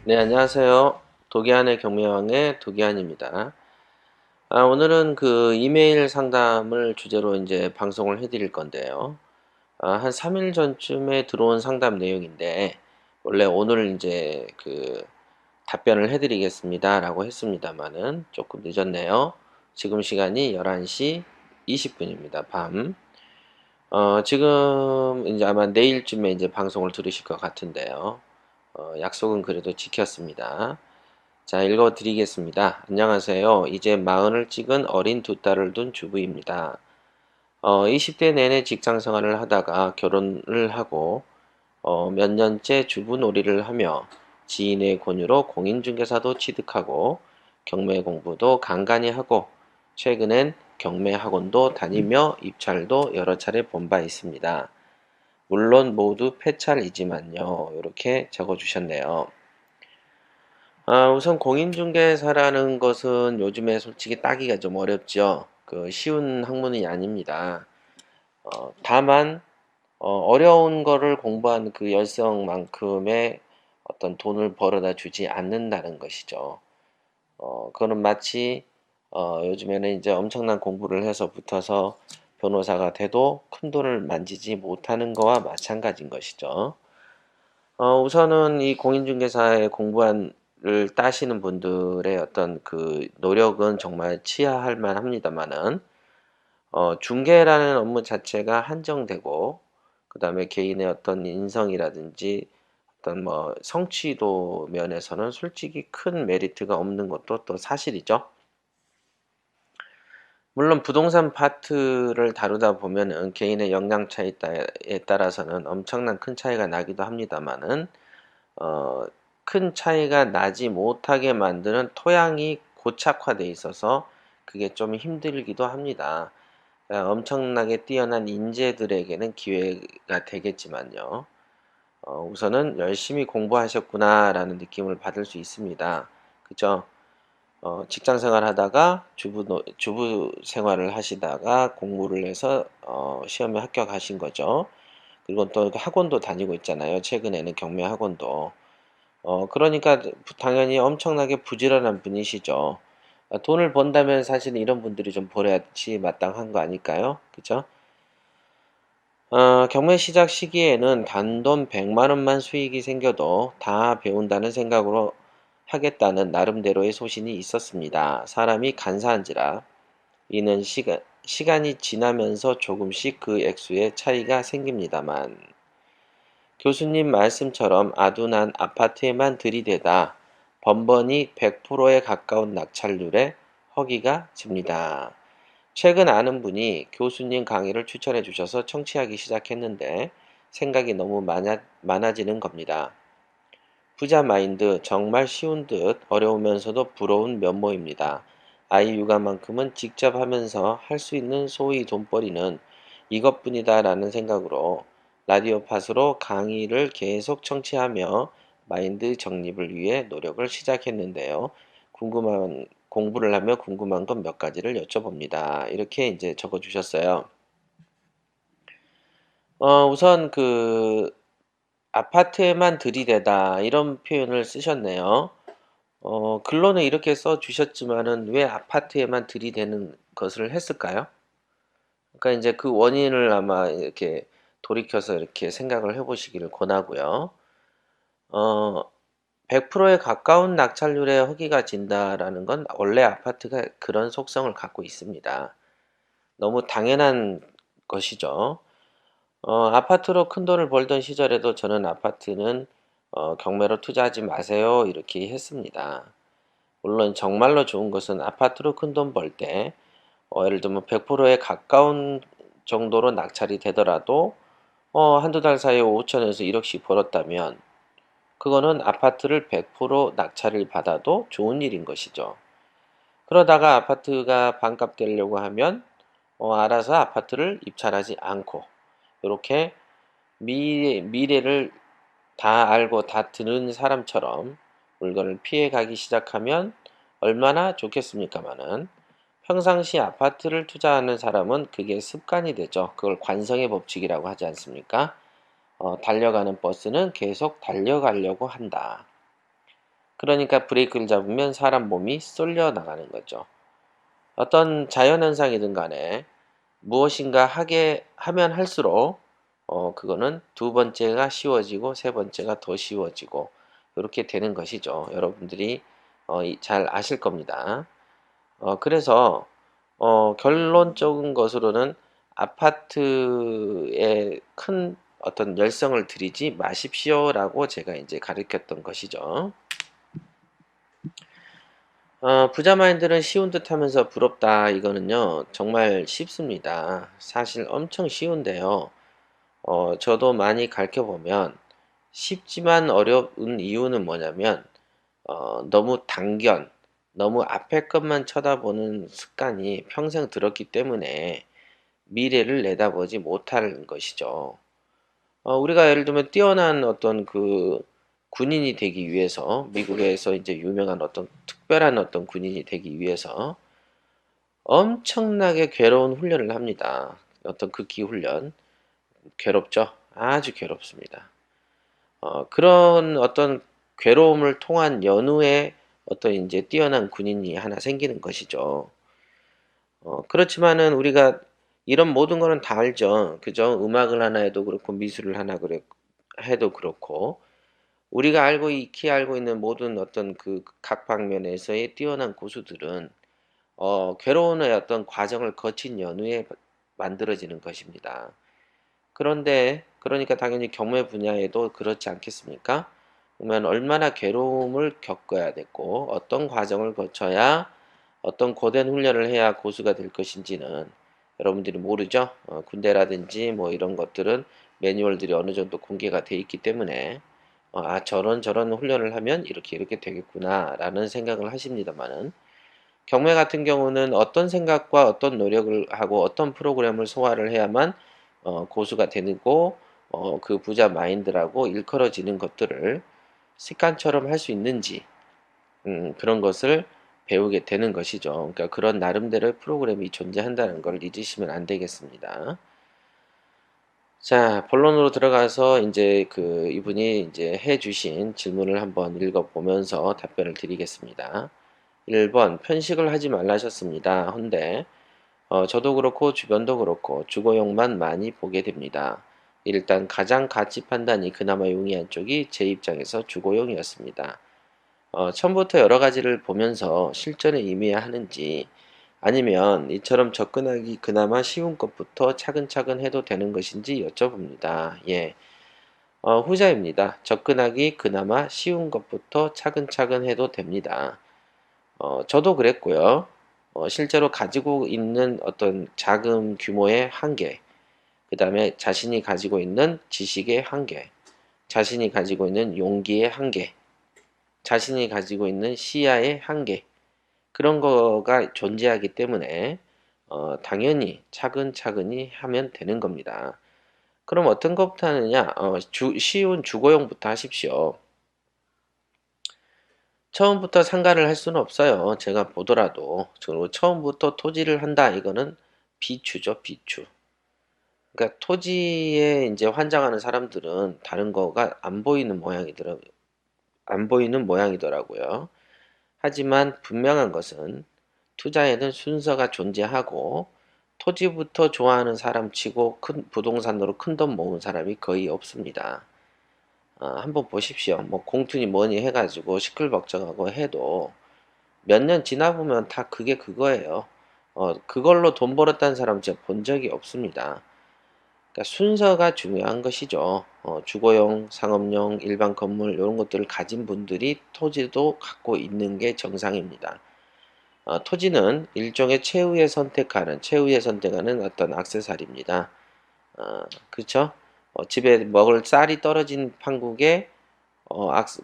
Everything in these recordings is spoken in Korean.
네, 안녕하세요. 독일의 경매왕의 독일입니다. 오늘은 그 이메일 상담을 주제로 이제 방송을 해드릴 건데요. 한 3일 전쯤에 들어온 상담 내용인데, 원래 오늘 이제 그 답변을 해드리겠습니다라고 했습니다만은 조금 늦었네요. 지금 시간이 11시 20분입니다. 밤. 지금 이제 아마 내일쯤에 이제 방송을 들으실 것 같은데요. 약속은 그래도 지켰습니다. 자, 읽어 드리겠습니다. 안녕하세요. 이제 마흔을 찍은 어린 두 딸을 둔 주부입니다. 20대 내내 직장 생활을 하다가 결혼을 하고 몇 년째 주부놀이를 하며 지인의 권유로 공인중개사도 취득하고 경매 공부도 간간히 하고 최근엔 경매 학원도 다니며 입찰도 여러 차례 본 바 있습니다. 물론 모두 폐찰이지만요. 이렇게 적어 주셨네요. 우선 공인중개사라는 것은 요즘에 솔직히 따기가 좀 어렵죠. 쉬운 학문이 아닙니다. 다만 어려운 거를 공부한 그 열성만큼의 어떤 돈을 벌어다 주지 않는다는 것이죠. 그거는 마치 요즘에는 이제 엄청난 공부를 해서 붙어서 변호사가 돼도 큰 돈을 만지지 못하는 거와 마찬가지인 것이죠. 우선은 이 공인중개사의 공부를 따시는 분들의 어떤 그 노력은 정말 치하할 만합니다만은, 중개라는 업무 자체가 한정되고, 그 다음에 개인의 어떤 인성이라든지 어떤 뭐 성취도 면에서는 솔직히 큰 메리트가 없는 것도 또 사실이죠. 물론 부동산 파트를 다루다 보면은 개인의 역량 차이에 따라서는 엄청난 큰 차이가 나기도 합니다만은, 어, 큰 차이가 나지 못하게 만드는 토양이 고착화돼 있어서 그게 좀 힘들기도 합니다. 엄청나게 뛰어난 인재들에게는 기회가 되겠지만요. 우선은 열심히 공부하셨구나라는 느낌을 받을 수 있습니다. 그죠? 직장 생활 하다가 주부 생활을 하시다가 공부를 해서 시험에 합격하신 거죠. 그리고 또 학원도 다니고 있잖아요. 최근에는 경매 학원도. 그러니까 당연히 엄청나게 부지런한 분이시죠. 돈을 번다면 사실 이런 분들이 좀 벌어야지 마땅한 거 아닐까요? 그죠? 경매 시작 시기에는 단돈 100만 원만 수익이 생겨도 다 배운다는 생각으로 하겠다는 나름대로의 소신이 있었습니다. 사람이 간사한지라 이는 시간이 지나면서 조금씩 그 액수의 차이가 생깁니다만 교수님 말씀처럼 아둔한 아파트에만 들이대다 번번이 100%에 가까운 낙찰률에 허기가 집니다. 최근 아는 분이 교수님 강의를 추천해 주셔서 청취하기 시작했는데 생각이 너무 많아지는 겁니다. 부자 마인드 정말 쉬운 듯 어려우면서도 부러운 면모입니다. 아이 육아만큼은 직접 하면서 할 수 있는 소위 돈벌이는 이것뿐이다라는 생각으로 라디오 팟으로 강의를 계속 청취하며 마인드 정립을 위해 노력을 시작했는데요. 궁금한 공부를 하며 궁금한 것 몇 가지를 여쭤봅니다. 이렇게 이제 적어 주셨어요. 우선 아파트에만 들이대다 이런 표현을 쓰셨네요. 글로는 이렇게 써 주셨지만은 왜 아파트에만 들이대는 것을 했을까요? 그러니까 이제 그 원인을 아마 이렇게 돌이켜서 이렇게 생각을 해 보시기를 권하고요. 어 100%에 가까운 낙찰률에 허기가 진다라는 건 원래 아파트가 그런 속성을 갖고 있습니다. 너무 당연한 것이죠. 아파트로 큰돈을 벌던 시절에도 저는 아파트는 경매로 투자하지 마세요 이렇게 했습니다. 물론 정말로 좋은 것은 아파트로 큰돈 벌 때 예를 들면 100%에 가까운 정도로 낙찰이 되더라도 한두 달 사이에 5천에서 1억씩 벌었다면 그거는 아파트를 100% 낙찰을 받아도 좋은 일인 것이죠. 그러다가 아파트가 반값 되려고 하면 알아서 아파트를 입찰하지 않고 이렇게 미래를 다 알고 다 드는 사람처럼 물건을 피해 가기 시작하면 얼마나 좋겠습니까마는 평상시 아파트를 투자하는 사람은 그게 습관이 되죠. 그걸 관성의 법칙이라고 하지 않습니까? 달려가는 버스는 계속 달려가려고 한다. 그러니까 브레이크를 잡으면 사람 몸이 쏠려 나가는 거죠. 어떤 자연현상이든 간에 무엇인가 하게 하면 할수록 그거는 두 번째가 쉬워지고 세 번째가 더 쉬워지고 요렇게 되는 것이죠. 여러분들이 잘 아실 겁니다. 그래서 결론적인 것으로는 아파트에 큰 어떤 열성을 들이지 마십시오라고 제가 인제 가르쳤던 것이죠. 부자 마인드는 쉬운 듯하면서 부럽다 이거는요 정말 쉽습니다. 사실 엄청 쉬운데요. 저도 많이 가르쳐 보면 쉽지만 어려운 이유는 뭐냐면 너무 단견, 너무 앞에 것만 쳐다보는 습관이 평생 들었기 때문에 미래를 내다보지 못하는 것이죠. 우리가 예를 들면 뛰어난 어떤 그 군인이 되기 위해서 미국에서 이제 유명한 어떤 특별한 어떤 군인이 되기 위해서 엄청나게 괴로운 훈련을 합니다. 어떤 극기 훈련. 괴롭죠? 아주 괴롭습니다. 그런 어떤 괴로움을 통한 연후에 어떤 인제 뛰어난 군인이 하나 생기는 것이죠. 그렇지만은 우리가 이런 모든 거는 다 알죠. 그죠? 음악을 하나 해도 그렇고 미술을 하나 해도 그렇고 우리가 익히 알고 있는 모든 어떤 그 각 방면에서의 뛰어난 고수들은 괴로움의 어떤 과정을 거친 연후에 만들어지는 것입니다. 그런데 그러니까 당연히 경매 분야에도 그렇지 않겠습니까? 그러면 얼마나 괴로움을 겪어야 됐고 어떤 과정을 거쳐야 어떤 고된 훈련을 해야 고수가 될 것인지는 여러분들이 모르죠? 군대라든지 뭐 이런 것들은 매뉴얼들이 어느 정도 공개가 돼 있기 때문에 저런 훈련을 하면 이렇게 되겠구나라는 생각을 하십니다마는 경매 같은 경우는 어떤 생각과 어떤 노력을 하고 어떤 프로그램을 소화를 해야만 고수가 되고 그 부자 마인드라고 일컬어지는 것들을 습관처럼 할 수 있는지 그런 것을 배우게 되는 것이죠. 그러니까 그런 나름대로의 프로그램이 존재한다는 걸 잊으시면 안 되겠습니다. 자, 본론으로 들어가서 인제 그 이분이 인제 해 주신 질문을 한번 읽어 보면서 답변을 드리겠습니다. 1 번 편식을 하지 말라셨습니다. 헌데 저도 그렇고 주변도 그렇고 주거용만 많이 보게 됩니다. 일단 가장 가치 판단이 그나마 용이한 쪽이 제 입장에서 주거용이었습니다. 처음부터 여러 가지를 보면서 실전에 임해야 하는지 아니면 이처럼 접근하기 그나마 쉬운 것부터 차근차근 해도 되는 것인지 여쭤봅니다. 예. 후자입니다. 접근하기 그나마 쉬운 것부터 차근차근 해도 됩니다. 저도 그랬고요. 실제로 가지고 있는 어떤 자금 규모의 한계, 그 다음에 자신이 가지고 있는 지식의 한계, 자신이 가지고 있는 용기의 한계, 자신이 가지고 있는 시야의 한계, 그런 거가 존재하기 때문에 당연히 차근차근히 하면 되는 겁니다. 그럼 어떤 것부터 하느냐? 쉬운 주거용부터 하십시오. 처음부터 상가를 할 수는 없어요. 제가 보더라도. 그리고 처음부터 토지를 한다 이거는 비추죠, 비추. 그러니까 토지에 인제 환장하는 사람들은 다른 거가 안 보이는 모양이더라고요. 하지만 분명한 것은 투자에는 순서가 존재하고 토지부터 좋아하는 사람치고 큰 부동산으로 큰돈 모은 사람이 거의 없습니다. 한번 보십시오. 뭐 공투니 뭐니 해 가지고 시끌벅적하고 해도 몇 년 지나 보면 다 그게 그거예요. 그걸로 돈 벌었다는 사람 제가 본 적이 없습니다. 그러니까 순서가 중요한 것이죠. 주거용, 상업용, 일반 건물 요런 것들을 가진 분들이 토지도 갖고 있는 게 정상입니다. 토지는 일종의 최후의 선택하는 어떤 액세서리입니다. 그쵸? 집에 먹을 쌀이 떨어진 판국에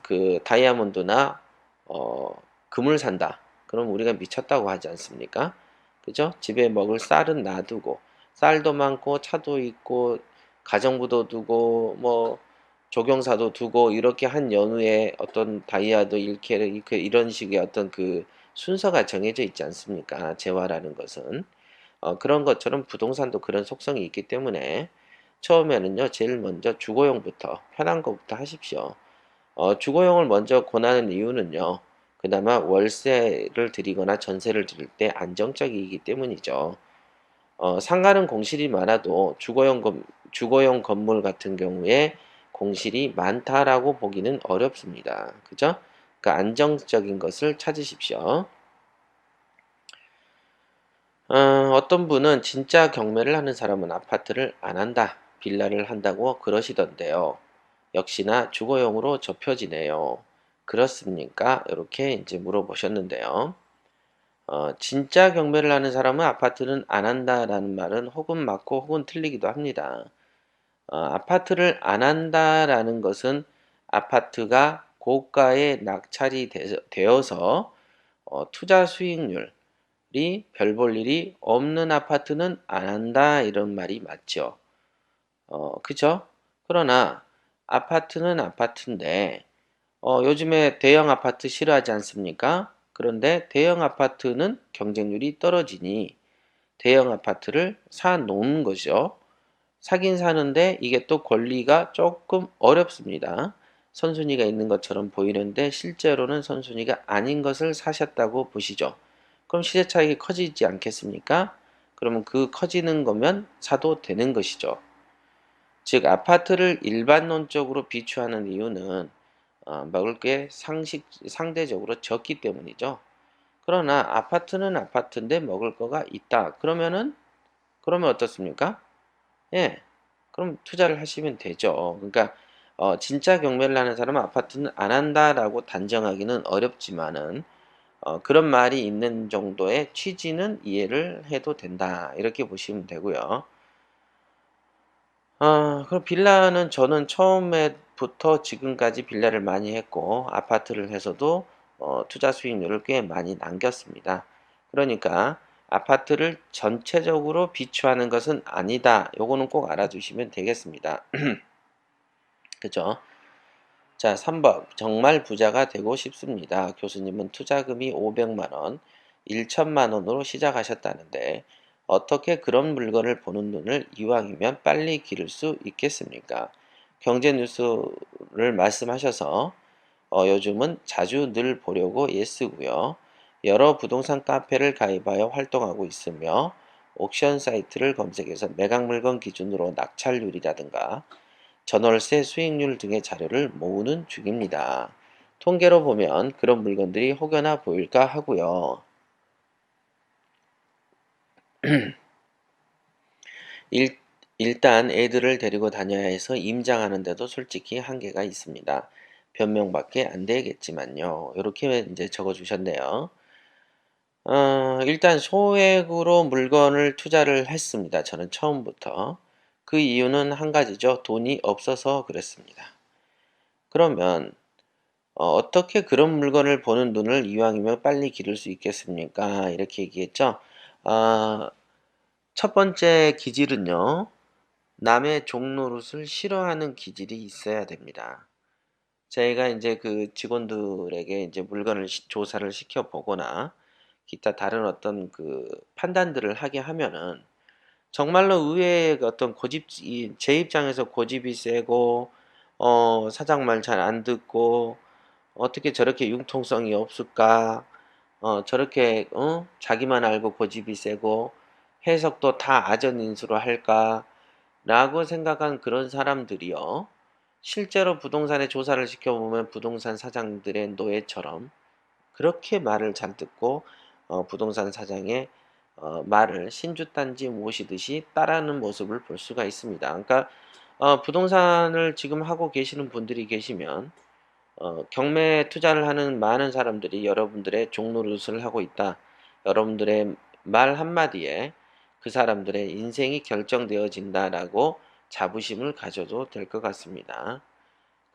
그 다이아몬드나 어 금을 산다. 그럼 우리가 미쳤다고 하지 않습니까? 그죠? 집에 먹을 쌀은 놔두고 쌀도 많고 차도 있고 가정부도 두고 뭐 조경사도 두고 이렇게 한 연후에 어떤 다이아도 1캐럿 이렇게 이런 식의 어떤 그 순서가 정해져 있지 않습니까? 재화라는 것은. 그런 것처럼 부동산도 그런 속성이 있기 때문에 처음에는요 제일 먼저 주거용부터 편한 것부터 하십시오. 주거용을 먼저 권하는 이유는요. 그나마 월세를 드리거나 전세를 드릴 때 안정적이기 때문이죠. 상가는 공실이 많아도 주거용 건물 같은 경우에 공실이 많다라고 보기는 어렵습니다. 그죠? 그러니까 안정적인 것을 찾으십시오. 어떤 분은 진짜 경매를 하는 사람은 아파트를 안 한다, 빌라를 한다고 그러시던데요. 역시나 주거용으로 좁혀지네요. 그렇습니까? 이렇게 이제 물어보셨는데요. 진짜 경매를 하는 사람은 아파트는 안 한다라는 말은 혹은 맞고 혹은 틀리기도 합니다. 아파트를 안 한다라는 것은 아파트가 고가에 낙찰이 되어서 투자 수익률이 별 볼 일이 없는 아파트는 안 한다 이런 말이 맞죠. 그죠? 그러나 아파트는 아파트인데 요즘에 대형 아파트 싫어하지 않습니까? 그런데 대형 아파트는 경쟁률이 떨어지니 대형 아파트를 사 놓는 거죠. 사긴 사는데 이게 또 권리가 조금 어렵습니다. 선순위가 있는 것처럼 보이는데 실제로는 선순위가 아닌 것을 사셨다고 보시죠. 그럼 시세 차익이 커지지 않겠습니까? 그러면 그 커지는 거면 사도 되는 것이죠. 즉 아파트를 일반론적으로 비추하는 이유는 먹을 게 상대적으로 적기 때문이죠. 그러나 아파트는 아파트인데 먹을 거가 있다. 그러면 어떻습니까? 예. 그럼 투자를 하시면 되죠. 그러니까 진짜 경매를 하는 사람은 아파트는 안 한다라고 단정하기는 어렵지만은 그런 말이 있는 정도의 취지는 이해를 해도 된다. 이렇게 보시면 되고요. 그럼 빌라는 저는 처음에부터 지금까지 빌라를 많이 했고 아파트를 해서도 투자 수익률을 꽤 많이 남겼습니다. 그러니까 아파트를 전체적으로 비추하는 것은 아니다. 요거는 꼭 알아두시면 되겠습니다. 그죠? 자, 3번. 정말 부자가 되고 싶습니다. 교수님은 투자금이 500만 원, 1천만 원으로 시작하셨다는데 어떻게 그런 물건을 보는 눈을 이왕이면 빨리 기를 수 있겠습니까? 경제 뉴스를 말씀하셔서 요즘은 자주 늘 보려고 애쓰고요. 여러 부동산 카페를 가입하여 활동하고 있으며 옥션 사이트를 검색해서 매각 물건 기준으로 낙찰률이라든가 전월세 수익률 등의 자료를 모으는 중입니다. 통계로 보면 그런 물건들이 혹여나 보일까 하고요. 일, 일단 애들을 데리고 다녀야 해서 임장하는데도 솔직히 한계가 있습니다. 변명밖에 안 되겠지만요. 이렇게 이제 적어주셨네요. 일단 소액으로 물건을 투자를 했습니다. 저는 처음부터. 그 이유는 한 가지죠. 돈이 없어서 그랬습니다. 그러면 어떻게 그런 물건을 보는 눈을 이왕이면 빨리 기를 수 있겠습니까? 이렇게 얘기했죠. 아, 첫 번째 기질은요. 남의 종노릇을 싫어하는 기질이 있어야 됩니다. 저희가 이제 그 직원들에게 이제 물건을 조사를 시켜보거나 기타 다른 어떤 그 판단들을 하게 하면은 정말로 의외의 어떤 제 입장에서 고집이 세고 사장 말 잘 안 듣고 어떻게 저렇게 융통성이 없을까? 저렇게 자기만 알고 고집이 세고 해석도 다 아전인수로 할까? 라고 생각한 그런 사람들이요. 실제로 부동산에 조사를 시켜보면 부동산 사장들의 노예처럼 그렇게 말을 잘 듣고 부동산 사장의 말을 신주단지 모시듯이 따르는 모습을 볼 수가 있습니다. 그러니까 부동산을 지금 하고 계시는 분들이 계시면 경매 투자를 하는 많은 사람들이 여러분들의 종노릇을 하고 있다. 여러분들의 말 한마디에 그 사람들의 인생이 결정되어진다라고 자부심을 가져도 될 것 같습니다.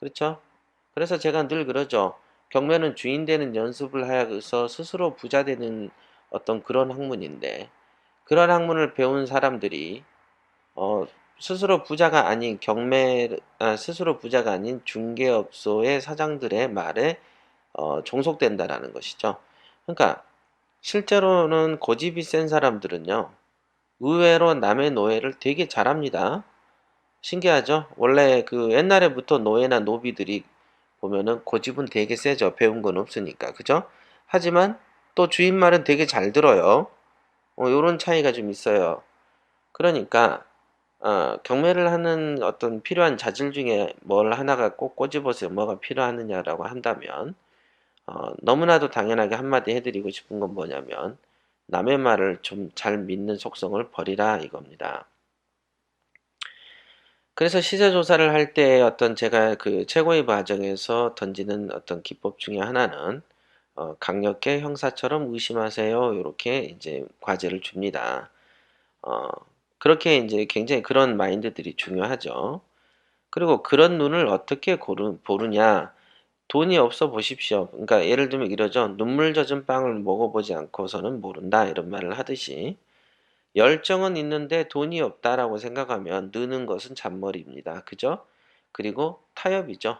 그렇죠? 그래서 제가 늘 그러죠. 경매는 주인 되는 연습을 하여서 스스로 부자 되는 어떤 그런 학문인데 그런 학문을 배운 사람들이 어, 스스로 부자가 아닌 중개업소의 사장들의 말에 종속된다라는 것이죠. 그러니까 실제로는 고집이 센 사람들은요, 의외로 남의 노예를 되게 잘합니다. 신기하죠? 원래 그 옛날에부터 노예나 노비들이 보면은 고집은 되게 세죠. 배운 건 없으니까. 그죠? 하지만 또 주인 말은 되게 잘 들어요. 요런 차이가 좀 있어요. 그러니까 경매를 하는 어떤 필요한 자질 중에 뭘 하나가 꼭 꼬집어서 뭐가 필요하느냐라고 한다면 너무나도 당연하게 한마디 해드리고 싶은 건 뭐냐면 남의 말을 좀 잘 믿는 속성을 버리라 이겁니다. 그래서 시세 조사를 할 때 어떤 제가 그 최고의 과정에서 던지는 어떤 기법 중에 하나는 강력계 형사처럼 의심하세요. 요렇게 이제 과제를 줍니다. 어 그렇게 인제 굉장히 그런 마인드들이 중요하죠. 그리고 그런 눈을 어떻게 보느냐. 돈이 없어 보십시오. 그러니까 예를 들면 이러죠. "눈물 젖은 빵을 먹어보지 않고서는 모른다." 이런 말을 하듯이 열정은 있는데 돈이 없다라고 생각하면 느는 것은 잔머리입니다. 그죠? 그리고 타협이죠.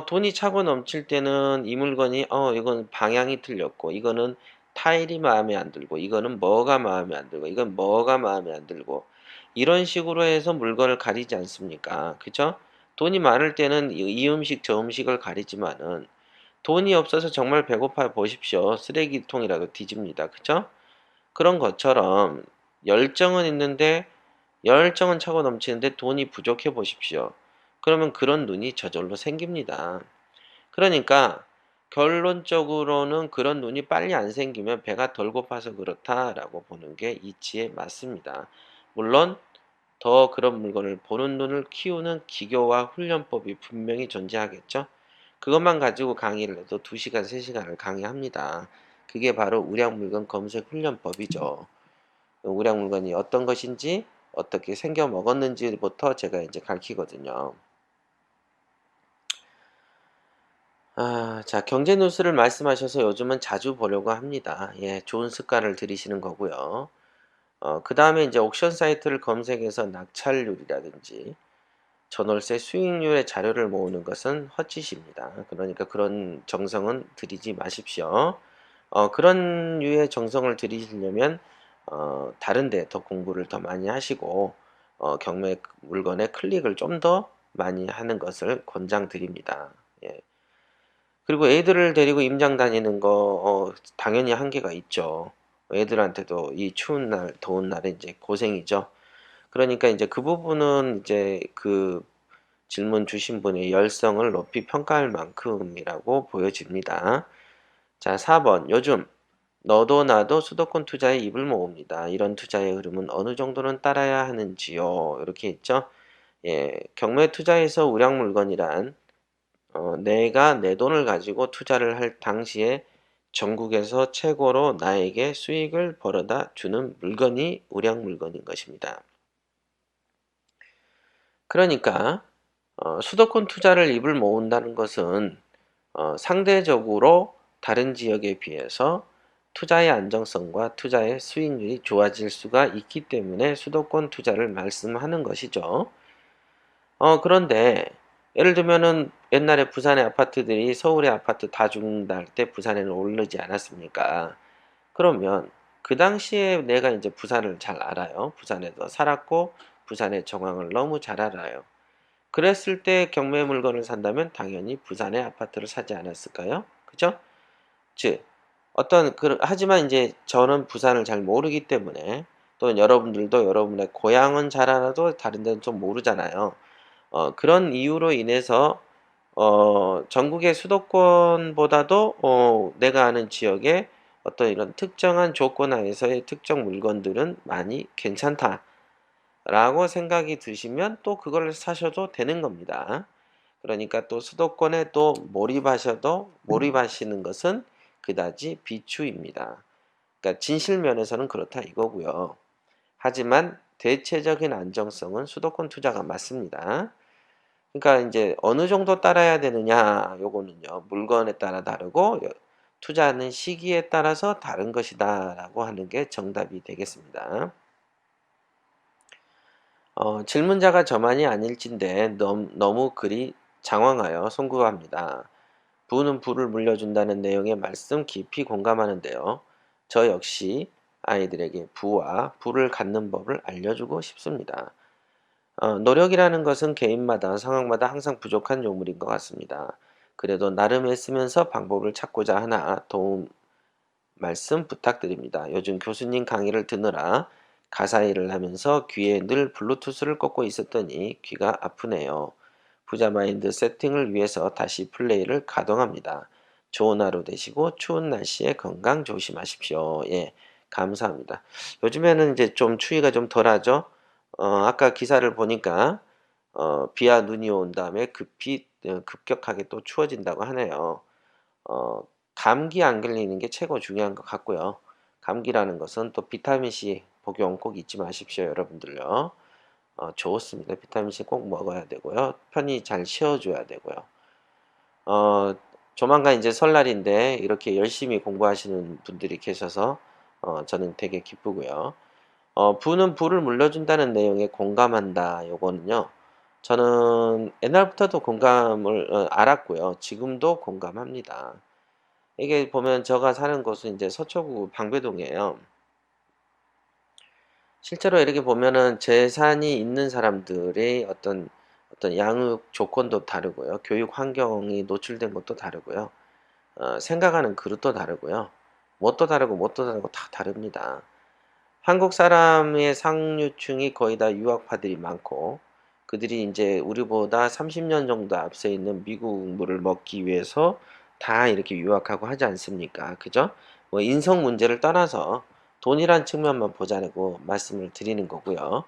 돈이 차고 넘칠 때는 이 물건이 이건 방향이 틀렸고 이거는 타일이 마음에 안 들고 이거는 뭐가 마음에 안 들고 이건 뭐가 마음에 안 들고 이런 식으로 해서 물건을 가리지 않습니까? 그죠? 돈이 많을 때는 이 음식 저 음식을 가리지만은 돈이 없어서 정말 배고파 보십시오. 쓰레기통이라도 뒤집니다. 그죠? 그런 것처럼 열정은 있는데 열정은 차고 넘치는데 돈이 부족해 보십시오. 그러면 그런 눈이 저절로 생깁니다. 그러니까 결론적으로는 그런 눈이 빨리 안 생기면 배가 덜 고파서 그렇다라고 보는 게 이치에 맞습니다. 물론 더 그런 물건을 보는 눈을 키우는 기교와 훈련법이 분명히 존재하겠죠. 그것만 가지고 강의를 해도 2시간, 3시간을 강의합니다. 그게 바로 우량 물건 검색 훈련법이죠. 우량 물건이 어떤 것인지 어떻게 생겨 먹었는지부터 제가 이제 가르치거든요. 자, 경제 뉴스를 말씀하셔서 요즘은 자주 보려고 합니다. 예, 좋은 습관을 들이시는 거고요. 그 다음에 이제 옥션 사이트를 검색해서 낙찰률이라든지 전월세 수익률의 자료를 모으는 것은 헛짓입니다. 그러니까 그런 정성은 들이지 마십시오. 그런 류의 정성을 들이시려면 다른 데 더 공부를 더 많이 하시고 경매 물건의 클릭을 좀 더 많이 하는 것을 권장드립니다. 예. 그리고 애들을 데리고 임장 다니는 거 당연히 한계가 있죠. 애들한테도 이 추운 날, 더운 날에 이제 고생이죠. 그러니까 이제 그 부분은 이제 그 질문 주신 분의 열성을 높이 평가할 만큼이라고 보여집니다. 자, 4번. 요즘 너도 나도 수도권 투자에 입을 모읍니다. 이런 투자의 흐름은 어느 정도는 따라야 하는지요? 이렇게 있죠. 예, 경매 투자에서 우량 물건이란 내가 내 돈을 가지고 투자를 할 당시에 전국에서 최고로 나에게 수익을 벌어다 주는 물건이 우량 물건인 것입니다. 그러니까 수도권 투자를 입을 모은다는 것은 상대적으로 다른 지역에 비해서 투자의 안정성과 투자의 수익률이 좋아질 수가 있기 때문에 수도권 투자를 말씀하는 것이죠. 그런데 예를 들면은 옛날에 부산의 아파트들이 서울의 아파트 다 죽는다 할 때 부산에는 오르지 않았습니까? 그러면 그 당시에 내가 이제 부산을 잘 알아요. 부산에서 살았고 부산의 정황을 너무 잘 알아요. 그랬을 때 경매 물건을 산다면 당연히 부산의 아파트를 사지 않았을까요? 그죠? 즉 하지만 이제 저는 부산을 잘 모르기 때문에 또는 여러분들도 여러분의 고향은 잘 알아도 다른 데는 좀 모르잖아요. 그런 이유로 인해서 전국의 수도권보다도 내가 아는 지역의 어떤 이런 특정한 조건 하에서의 특정 물건들은 많이 괜찮다라고 생각이 드시면 또 그걸 사셔도 되는 겁니다. 그러니까 또 수도권에 또 몰입하시는 것은 그다지 비추입니다. 그러니까 진실 면에서는 그렇다 이거고요. 하지만 대체적인 안정성은 수도권 투자가 맞습니다. 그러니까 인제 어느 정도 따라야 되느냐 요거는요. 물건에 따라 다르고 투자하는 시기에 따라서 다른 것이다라고 하는 게 정답이 되겠습니다. 질문자가 저만이 아닐진데 너무 글이 장황하여 송구합니다. 부는 부를 물려준다는 내용의 말씀 깊이 공감하는데요. 저 역시 아이들에게 부와 부를 갖는 법을 알려주고 싶습니다. 노력이라는 것은 개인마다 상황마다 항상 부족한 요물인 것 같습니다. 그래도 나름 애쓰면서 방법을 찾고자 하나 도움 말씀 부탁드립니다. 요즘 교수님 강의를 듣느라 가사 일을 하면서 귀에 늘 블루투스를 꽂고 있었더니 귀가 아프네요. 부자 마인드 세팅을 위해서 다시 플레이를 가동합니다. 좋은 하루 되시고 추운 날씨에 건강 조심하십시오. 예, 감사합니다. 요즘에는 이제 좀 추위가 좀 덜하죠. 아까 기사를 보니까 비와 눈이 온 다음에 급격하게 또 추워진다고 하네요. 어, 감기 안 걸리는 게 최고 중요한 것 같고요. 감기라는 것은 또 비타민C 복용 꼭 잊지 마십시오, 여러분들요. 좋습니다. 비타민C 꼭 먹어야 되고요. 편히 잘 쉬어줘야 되고요. 어, 조만간 이제 설날인데 이렇게 열심히 공부하시는 분들이 계셔서 저는 되게 기쁘고요. 부는 부를 물려준다는 내용에 공감한다. 요거는요. 저는 옛날부터도 공감을 알았고요. 지금도 공감합니다. 이게 보면 제가 사는 곳은 이제 서초구 방배동이에요. 실제로 이렇게 보면은 재산이 있는 사람들의 어떤 양육 조건도 다르고요. 교육 환경이 노출된 것도 다르고요. 생각하는 그릇도 다르고요. 뭣도 다르고 다 다릅니다. 한국 사람의 상류층이 거의 다 유학파들이 많고 그들이 이제 우리보다 30년 정도 앞서 있는 미국 물을 먹기 위해서 다 이렇게 유학하고 하지 않습니까? 그죠? 뭐 인성 문제를 떠나서 돈이란 측면만 보자고 말씀을 드리는 거고요.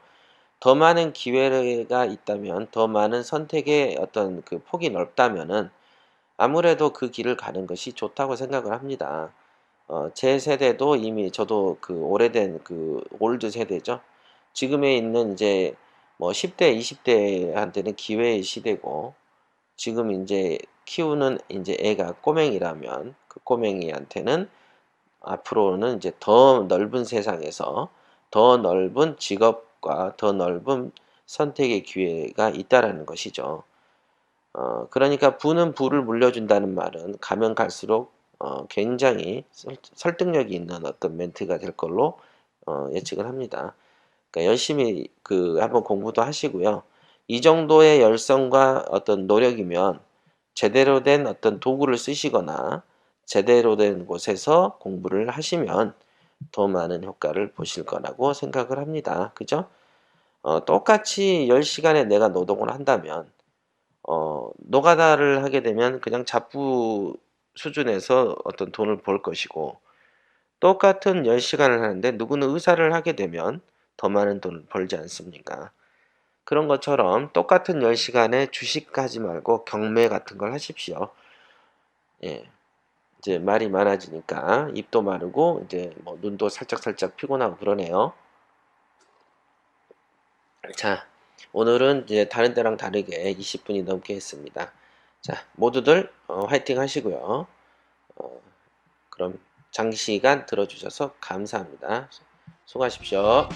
더 많은 기회가 있다면, 더 많은 선택의 어떤 그 폭이 넓다면은 아무래도 그 길을 가는 것이 좋다고 생각을 합니다. 제 세대도 이미 저도 그 오래된 그 올드 세대죠. 지금에 있는 이제 뭐 10대, 20대한테는 기회의 시대고 지금 인제 키우는 인제 애가 꼬맹이라면 그 꼬맹이한테는 앞으로는 이제 더 넓은 세상에서 더 넓은 직업과 더 넓은 선택의 기회가 있다라는 것이죠. 그러니까 부는 부를 물려준다는 말은 가면 갈수록 굉장히 설득력이 있는 어떤 멘트가 될 걸로 예측을 합니다. 그러니까 열심히 한번 공부도 하시고요. 이 정도의 열성과 어떤 노력이면 제대로 된 어떤 도구를 쓰시거나 제대로 된 곳에서 공부를 하시면 더 많은 효과를 보실 거라고 생각을 합니다. 그죠? 똑같이 10시간에 내가 노동을 한다면 노가다를 하게 되면 그냥 잡부 수준에서 어떤 돈을 벌 것이고 똑같은 10시간을 하는데 누구는 의사를 하게 되면 더 많은 돈을 벌지 않습니까? 그런 것처럼 똑같은 10시간에 주식하지 말고 경매 같은 걸 하십시오. 예. 이제 말이 많아지니까 입도 마르고 이제 뭐 눈도 살짝살짝 피곤하고 그러네요. 자, 오늘은 이제 다른 때랑 다르게 20분이 넘게 했습니다. 자, 모두들 화이팅 하시고요. 어, 그럼 장시간 들어주셔서 감사합니다. 수고하십시오.